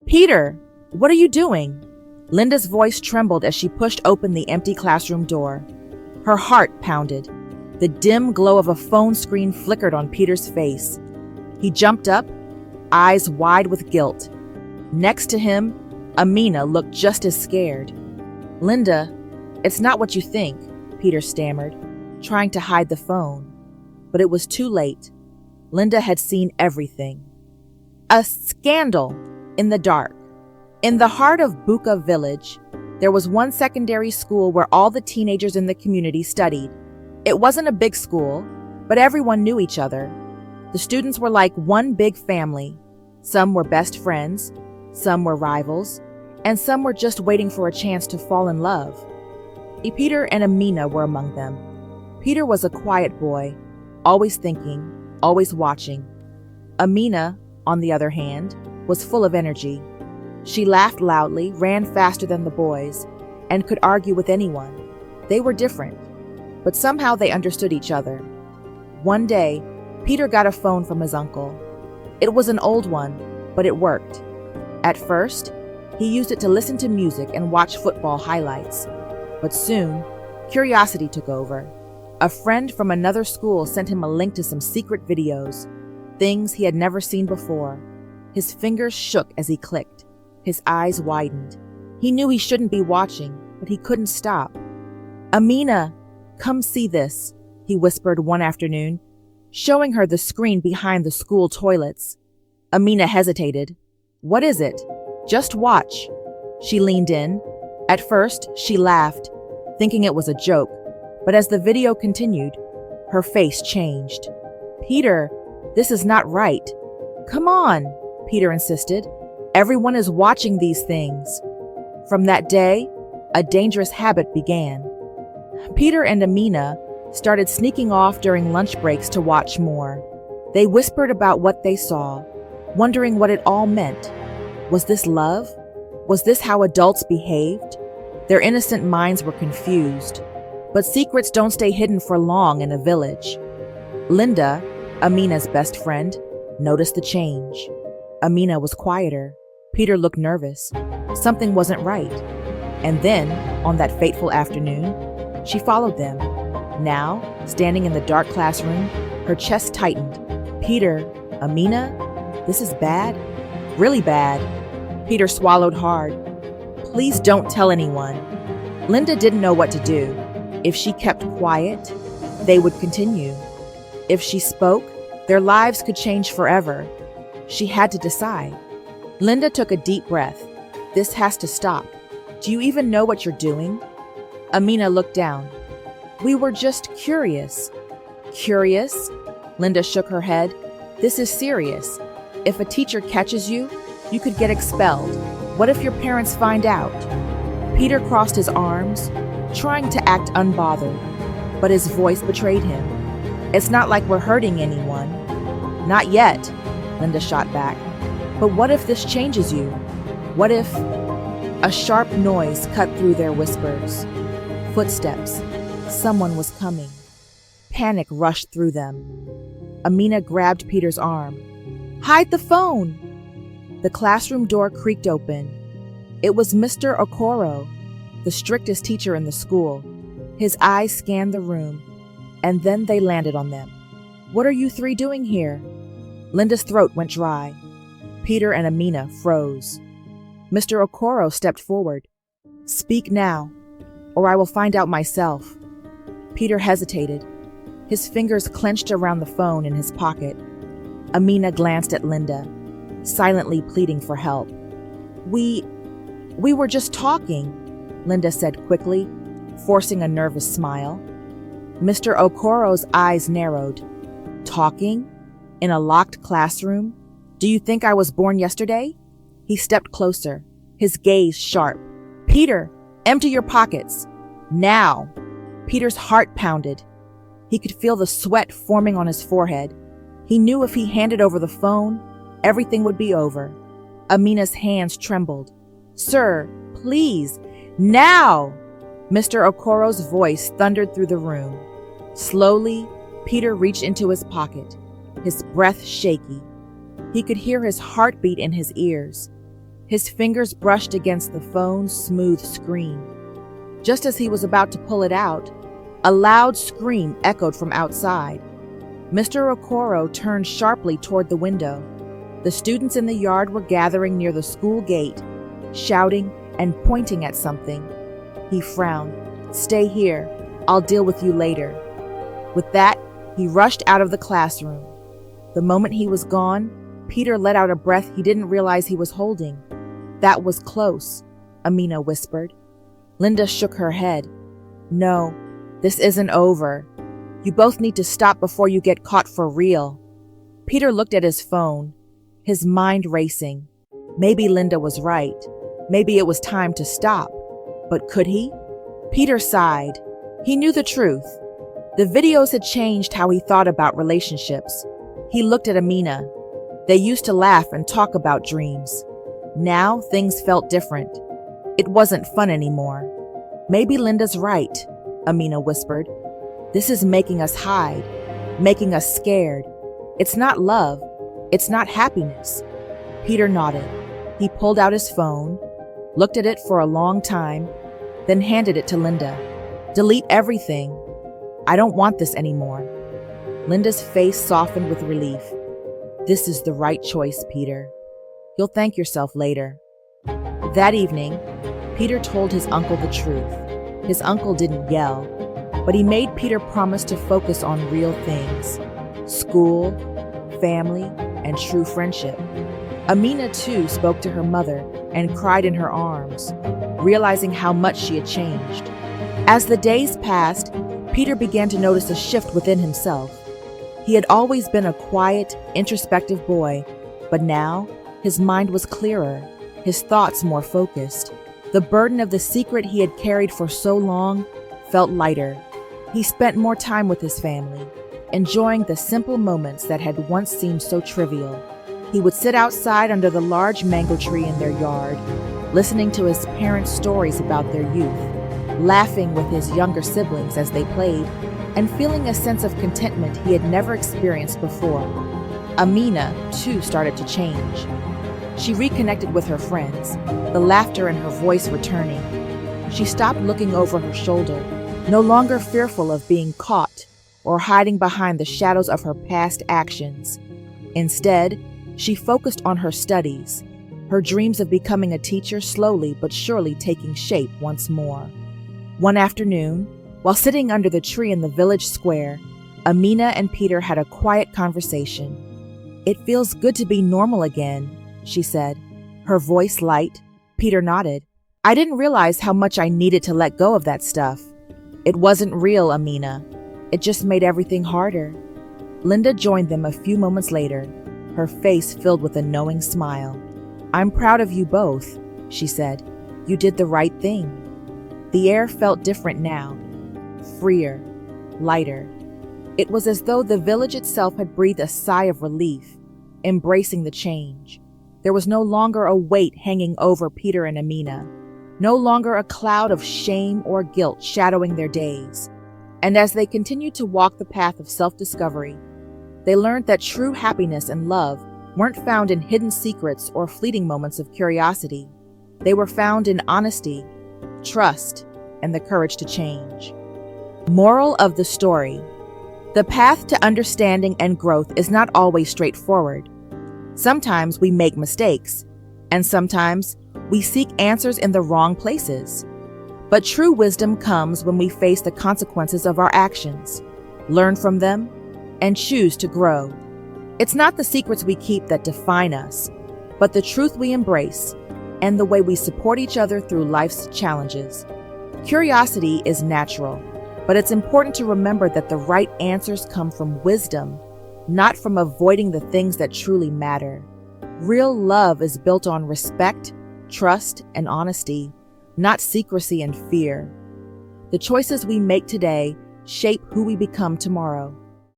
Peter, what are you doing? Linda's voice trembled as she pushed open the empty classroom door. Her heart pounded. The dim glow of a phone screen flickered on Peter's face. He jumped up, eyes wide with guilt. Next to him, Amina looked just as scared. Linda, it's not what you think, Peter stammered, trying to hide the phone. But it was too late. Linda had seen everything. A scandal in the dark. In the heart of Buka village, there was one secondary school where all the teenagers in the community studied. It wasn't a big school, but everyone knew each other. The students were like one big family. Some were best friends, some were rivals, and some were just waiting for a chance to fall in love. Peter and Amina were among them. Peter was a quiet boy, always thinking, always watching. Amina, on the other hand, was full of energy. She laughed loudly, ran faster than the boys, and could argue with anyone. They were different, but somehow they understood each other. One day, Peter got a phone from his uncle. It was an old one, but it worked. At first, he used it to listen to music and watch football highlights. But soon, curiosity took over. A friend from another school sent him a link to some secret videos, things he had never seen before. His fingers shook as he clicked. His eyes widened. He knew he shouldn't be watching, but he couldn't stop. Amina, come see this, he whispered one afternoon, showing her the screen behind the school toilets. Amina hesitated. What is it? Just watch. She leaned in. At first, she laughed, thinking it was a joke, but as the video continued, her face changed. Peter, this is not right. Come on, Peter insisted. Everyone is watching these things. From that day, a dangerous habit began. Peter and Amina started sneaking off during lunch breaks to watch more. They whispered about what they saw, wondering what it all meant. Was this love? Was this how adults behaved? Their innocent minds were confused. But secrets don't stay hidden for long in a village. Linda, Amina's best friend, noticed the change. Amina was quieter. Peter looked nervous. Something wasn't right. And then, on that fateful afternoon, she followed them. Now, standing in the dark classroom, her chest tightened. Peter, Amina, this is bad? Really bad. Peter swallowed hard. Please don't tell anyone. Linda didn't know what to do. If she kept quiet, they would continue. If she spoke, their lives could change forever. She had to decide. Linda took a deep breath. This has to stop. Do you even know what you're doing? Amina looked down. We were just curious. Curious? Linda shook her head. This is serious. If a teacher catches you, you could get expelled. What if your parents find out? Peter crossed his arms, trying to act unbothered, but his voice betrayed him. It's not like we're hurting anyone. Not yet, Linda shot back. But what if this changes you? What if... A sharp noise cut through their whispers. Footsteps. Someone was coming. Panic rushed through them. Amina grabbed Peter's arm. Hide the phone! The classroom door creaked open. It was Mr. Okoro, the strictest teacher in the school. His eyes scanned the room, and then they landed on them. What are you three doing here? Linda's throat went dry. Peter and Amina froze. Mr. Okoro stepped forward. Speak now, or I will find out myself. Peter hesitated. His fingers clenched around the phone in his pocket. Amina glanced at Linda, silently pleading for help. We were just talking, Linda said quickly, forcing a nervous smile. Mr. Okoro's eyes narrowed. Talking? In a locked classroom? Do you think I was born yesterday? He stepped closer, his gaze sharp. Peter, empty your pockets. Now. Peter's heart pounded. He could feel the sweat forming on his forehead. He knew if he handed over the phone, everything would be over. Amina's hands trembled. Sir, please, now! Mr. Okoro's voice thundered through the room. Slowly, Peter reached into his pocket, his breath shaky. He could hear his heartbeat in his ears. His fingers brushed against the phone's smooth screen. Just as he was about to pull it out, a loud scream echoed from outside. Mr. Okoro turned sharply toward the window. The students in the yard were gathering near the school gate, shouting and pointing at something. He frowned. "Stay here. I'll deal with you later." With that, he rushed out of the classroom. The moment he was gone, Peter let out a breath he didn't realize he was holding. "That was close," Amina whispered. Linda shook her head. "No, this isn't over. You both need to stop before you get caught for real." Peter looked at his phone, his mind racing. Maybe Linda was right. Maybe it was time to stop. But could he? Peter sighed. He knew the truth. The videos had changed how he thought about relationships. He looked at Amina. They used to laugh and talk about dreams. Now things felt different. It wasn't fun anymore. "Maybe Linda's right," Amina whispered. "This is making us hide, making us scared. It's not love. It's not happiness." Peter nodded. He pulled out his phone, looked at it for a long time, then handed it to Linda. "Delete everything. I don't want this anymore." Linda's face softened with relief. "This is the right choice, Peter. You'll thank yourself later." That evening, Peter told his uncle the truth. His uncle didn't yell, but he made Peter promise to focus on real things: school, family, and true friendship. Amina, too, spoke to her mother and cried in her arms, realizing how much she had changed. As the days passed, Peter began to notice a shift within himself. He had always been a quiet, introspective boy, but now his mind was clearer, his thoughts more focused. The burden of the secret he had carried for so long felt lighter. He spent more time with his family, enjoying the simple moments that had once seemed so trivial. He would sit outside under the large mango tree in their yard, listening to his parents' stories about their youth, laughing with his younger siblings as they played, and feeling a sense of contentment he had never experienced before. Amina, too, started to change. She reconnected with her friends, the laughter in her voice returning. She stopped looking over her shoulder, no longer fearful of being caught or hiding behind the shadows of her past actions. Instead, she focused on her studies, her dreams of becoming a teacher slowly but surely taking shape once more. One afternoon, while sitting under the tree in the village square, Amina and Peter had a quiet conversation. "It feels good to be normal again," she said, her voice light. Peter nodded. "I didn't realize how much I needed to let go of that stuff." "It wasn't real, Amina. It just made everything harder." Linda joined them a few moments later, her face filled with a knowing smile. "I'm proud of you both," she said. "You did the right thing." The air felt different now, freer, lighter. It was as though the village itself had breathed a sigh of relief, embracing the change. There was no longer a weight hanging over Peter and Amina, no longer a cloud of shame or guilt shadowing their days. And as they continued to walk the path of self-discovery, they learned that true happiness and love weren't found in hidden secrets or fleeting moments of curiosity. They were found in honesty, trust, and the courage to change. Moral of the story: the path to understanding and growth is not always straightforward. Sometimes we make mistakes, and sometimes we seek answers in the wrong places. But true wisdom comes when we face the consequences of our actions, learn from them, and choose to grow. It's not the secrets we keep that define us, but the truth we embrace and the way we support each other through life's challenges. Curiosity is natural, but it's important to remember that the right answers come from wisdom, not from avoiding the things that truly matter. Real love is built on respect, trust, and honesty, not secrecy and fear. The choices we make today shape who we become tomorrow.